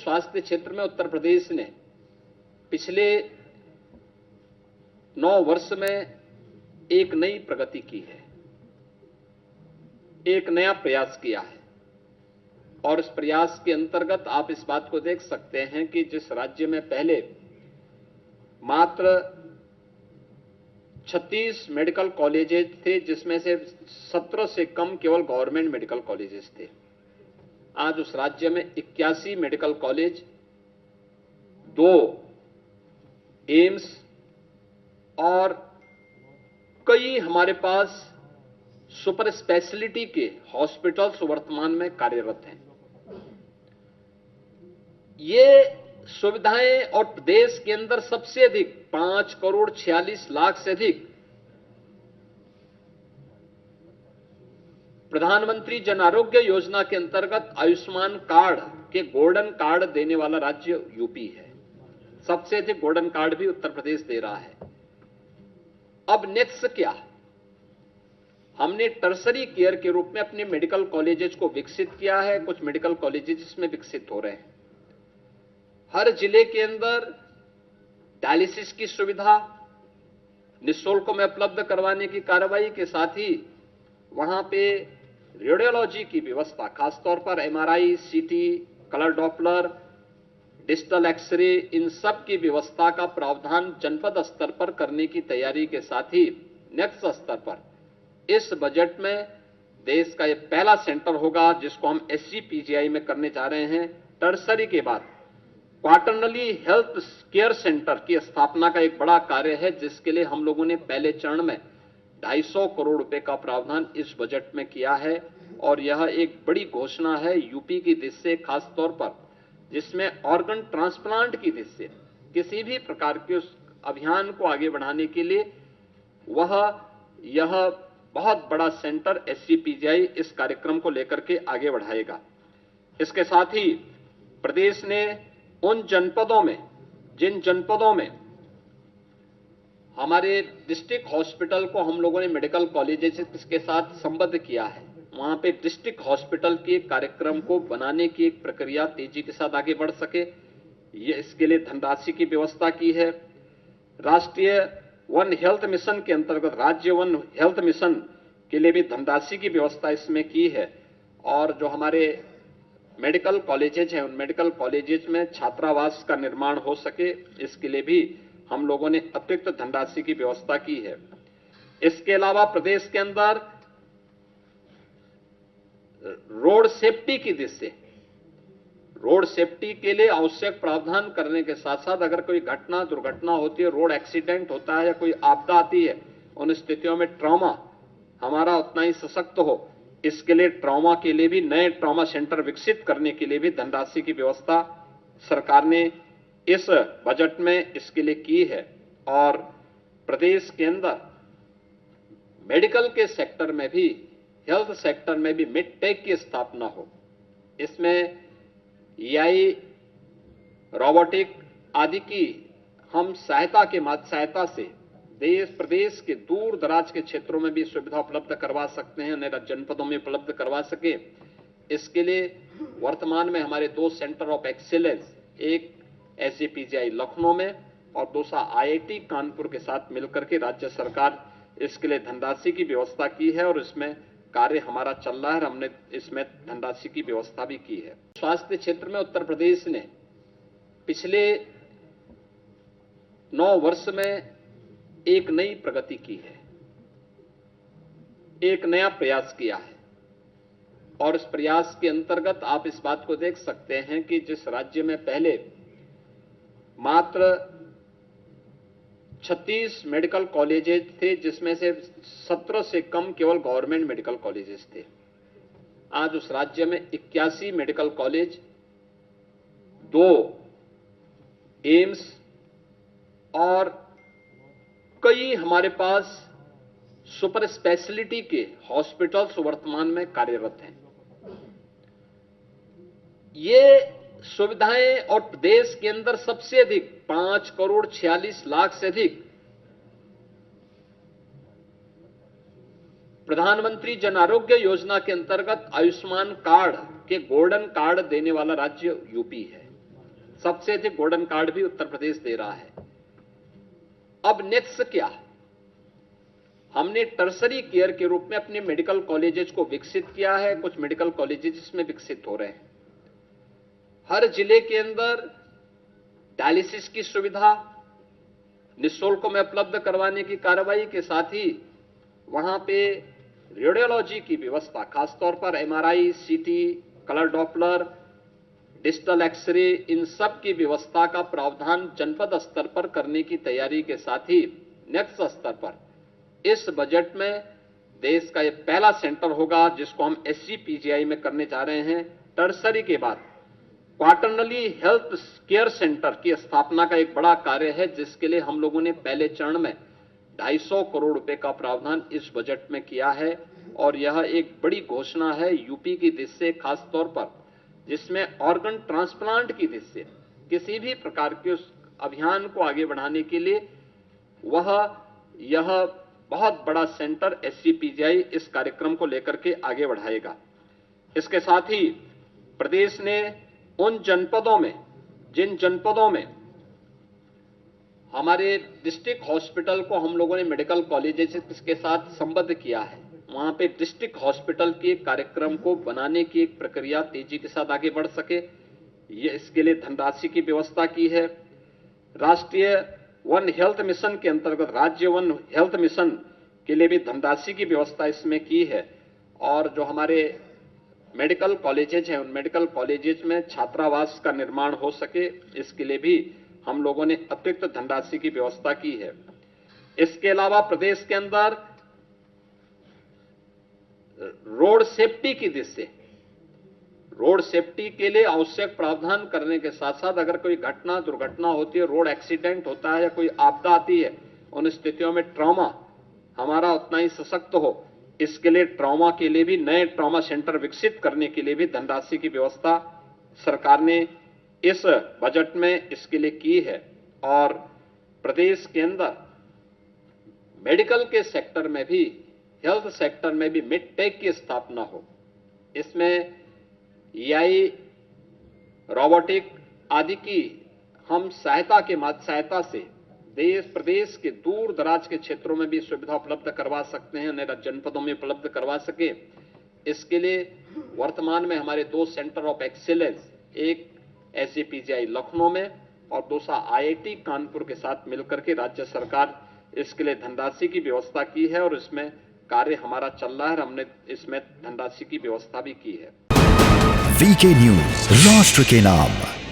स्वास्थ्य क्षेत्र में उत्तर प्रदेश ने पिछले 9 वर्ष में एक नई प्रगति की है, एक नया प्रयास किया है। और इस प्रयास के अंतर्गत आप इस बात को देख सकते हैं कि जिस राज्य में पहले मात्र 36 मेडिकल कॉलेजेस थे, जिसमें से 17 से कम केवल गवर्नमेंट मेडिकल कॉलेजेस थे, आज उस राज्य में 81 मेडिकल कॉलेज, 2 एम्स और कई हमारे पास सुपर स्पेशलिटी के हॉस्पिटल्स वर्तमान में कार्यरत हैं। ये सुविधाएं और देश के अंदर सबसे अधिक 5,46,00,000 से अधिक प्रधानमंत्री जन आरोग्य योजना के अंतर्गत आयुष्मान कार्ड के गोल्डन कार्ड देने वाला राज्य यूपी है। सबसे अधिक गोल्डन कार्ड भी उत्तर प्रदेश दे रहा है। अब नेक्स्ट क्या? हमने टर्सरी केयर के रूप में अपने मेडिकल कॉलेजेस को विकसित किया है। कुछ मेडिकल कॉलेजेस इसमें विकसित हो रहे हैं। हर जिले के अंदर डायलिसिस की सुविधा निःशुल्क में उपलब्ध करवाने की कार्रवाई के साथ ही वहां पे रेडियोलॉजी की व्यवस्था, खासतौर पर एमआरआई, सीटी, कलर डॉपलर, डिजिटल एक्सरे, इन सब की व्यवस्था का प्रावधान जनपद स्तर पर करने की तैयारी के साथ ही नेक्स्ट स्तर पर इस बजट में देश का यह पहला सेंटर होगा जिसको हम SCPGI में करने जा रहे हैं। टर्सरी के बाद क्वार्टरली हेल्थ केयर सेंटर की स्थापना का एक बड़ा कार्य है, जिसके लिए हम लोगों ने पहले चरण में 250 करोड़ रुपए का प्रावधान इस बजट में किया है। और यह एक बड़ी घोषणा है यूपी की दृष्टि से, खासतौर पर जिसमें ऑर्गन ट्रांसप्लांट की दृष्टि से किसी भी प्रकार के उस अभियान को आगे बढ़ाने के लिए यह बहुत बड़ा सेंटर SCPGI इस कार्यक्रम को लेकर के आगे बढ़ाएगा। इसके साथ ही प्रदेश ने उन जनपदों में, जिन जनपदों में हमारे डिस्ट्रिक्ट हॉस्पिटल को हम लोगों ने मेडिकल कॉलेजेस के साथ संबद्ध किया है, वहां पे डिस्ट्रिक्ट हॉस्पिटल के कार्यक्रम को बनाने की एक प्रक्रिया तेजी के साथ आगे बढ़ सके, ये इसके लिए धनराशि की व्यवस्था की है। राष्ट्रीय वन हेल्थ मिशन के अंतर्गत राज्य वन हेल्थ मिशन के लिए भी धनराशि की व्यवस्था इसमें की है। और जो हमारे मेडिकल कॉलेजेज हैं, उन मेडिकल कॉलेजेज में छात्रावास का निर्माण हो सके, इसके लिए भी हम लोगों ने अतिरिक्त धनराशि की व्यवस्था की है। इसके अलावा प्रदेश के अंदर रोड सेफ्टी की दृष्टि से, रोड सेफ्टी के लिए आवश्यक प्रावधान करने के साथ साथ अगर कोई दुर्घटना होती है, रोड एक्सीडेंट होता है या कोई आपदा आती है, उन स्थितियों में ट्रॉमा हमारा उतना ही सशक्त हो, इसके लिए ट्रॉमा के लिए भी नए ट्रॉमा सेंटर विकसित करने के लिए भी धनराशि की व्यवस्था सरकार ने इस बजट में इसके लिए की है। और प्रदेश के अंदर मेडिकल के सेक्टर में भी, हेल्थ सेक्टर में भी मिडटेक की स्थापना हो। इसमें AI, रोबोटिक आदि की हम सहायता से देश प्रदेश के दूर दराज के क्षेत्रों में भी सुविधा उपलब्ध करवा सकते हैं, नए जनपदों में उपलब्ध करवा सके। इसके लिए वर्तमान में हमारे 2 सेंटर ऑफ एक्सीलेंस, एक SCPGI लखनऊ में और दूसरा IIT कानपुर के साथ मिलकर के राज्य सरकार इसके लिए धनराशि की व्यवस्था की है और इसमें कार्य हमारा चल रहा है और हमने इसमें धनराशि की व्यवस्था भी की है। स्वास्थ्य क्षेत्र में उत्तर प्रदेश ने पिछले 9 वर्ष में एक नई प्रगति की है, एक नया प्रयास किया है। और इस प्रयास के अंतर्गत आप इस बात को देख सकते हैं कि जिस राज्य में पहले मात्र 36 मेडिकल कॉलेजेस थे, जिसमें से 17 से कम केवल गवर्नमेंट मेडिकल कॉलेजेस थे, आज उस राज्य में 81 मेडिकल कॉलेज, 2 एम्स और कई हमारे पास सुपर स्पेशलिटी के हॉस्पिटल्स वर्तमान में कार्यरत हैं। ये सुविधाएं और देश के अंदर सबसे अधिक 5,46,00,000 से अधिक प्रधानमंत्री जन आरोग्य योजना के अंतर्गत आयुष्मान कार्ड के गोल्डन कार्ड देने वाला राज्य यूपी है। सबसे अधिक गोल्डन कार्ड भी उत्तर प्रदेश दे रहा है। अब नेक्स्ट क्या? हमने टर्सरी केयर के रूप में अपने मेडिकल कॉलेजेस को विकसित किया है। कुछ मेडिकल कॉलेजेस इसमें विकसित हो रहे हैं। हर जिले के अंदर डायलिसिस की सुविधा निःशुल्क में उपलब्ध करवाने की कार्रवाई के साथ ही वहां पे रेडियोलॉजी की व्यवस्था, खासतौर पर एमआरआई, सीटी, कलर डॉपलर, डिजिटल एक्सरे, इन सब की व्यवस्था का प्रावधान जनपद स्तर पर करने की तैयारी के साथ ही नेक्स्ट स्तर पर इस बजट में देश का यह पहला सेंटर होगा जिसको हम SCPGI में करने जा रहे हैं। टर्सरी के बाद क्वार्टरली हेल्थ केयर सेंटर की स्थापना का एक बड़ा कार्य है, जिसके लिए हम लोगों ने पहले चरण में 250 करोड़ रुपए का प्रावधान इस बजट में किया है। और यह एक बड़ी घोषणा है यूपी की दृष्टि से, खास तौर पर जिसमें ऑर्गन ट्रांसप्लांट की दृष्टि से किसी भी प्रकार के उस अभियान को आगे बढ़ाने के लिए यह बहुत बड़ा सेंटर SCPGI इस कार्यक्रम को लेकर के आगे बढ़ाएगा। इसके साथ ही प्रदेश ने उन जनपदों में, जिन जनपदों में हमारे डिस्ट्रिक्ट हॉस्पिटल को हम लोगों ने मेडिकल कॉलेजेस के साथ संबद्ध किया है, वहां पे डिस्ट्रिक्ट हॉस्पिटल के कार्यक्रम को बनाने की एक प्रक्रिया तेजी के साथ आगे बढ़ सके, ये इसके लिए धनराशि की व्यवस्था की है। राष्ट्रीय वन हेल्थ मिशन के अंतर्गत राज्य वन हेल्थ मिशन के लिए भी धनराशि की व्यवस्था इसमें की है। और जो हमारे मेडिकल कॉलेजेज हैं, उन मेडिकल कॉलेजेज में छात्रावास का निर्माण हो सके, इसके लिए भी हम लोगों ने अतिरिक्त धनराशि की व्यवस्था की है। इसके अलावा प्रदेश के अंदर रोड सेफ्टी की दृष्टि से, रोड सेफ्टी के लिए आवश्यक प्रावधान करने के साथ साथ अगर कोई दुर्घटना होती है, रोड एक्सीडेंट होता है या कोई आपदा आती है, उन स्थितियों में ट्रॉमा हमारा उतना ही सशक्त हो, इसके लिए ट्रॉमा के लिए भी नए ट्रॉमा सेंटर विकसित करने के लिए भी धनराशि की व्यवस्था सरकार ने इस बजट में इसके लिए की है। और प्रदेश के अंदर मेडिकल के सेक्टर में भी, हेल्थ सेक्टर में भी मिडटेक की स्थापना हो। इसमें AI, रोबोटिक आदि की हम सहायता से प्रदेश के दूर दराज के क्षेत्रों में भी सुविधा उपलब्ध करवा सकते हैं, नए जनपदों में उपलब्ध करवा सके। इसके लिए वर्तमान में हमारे 2 सेंटर ऑफ एक्सीलेंस, एक SCPGI लखनऊ में और दूसरा IIT कानपुर के साथ मिलकर के राज्य सरकार इसके लिए धनराशि की व्यवस्था की है और इसमें कार्य हमारा चल रहा है। हमने इसमें धनराशि की व्यवस्था भी की है। VK न्यूज, राष्ट्र के नाम।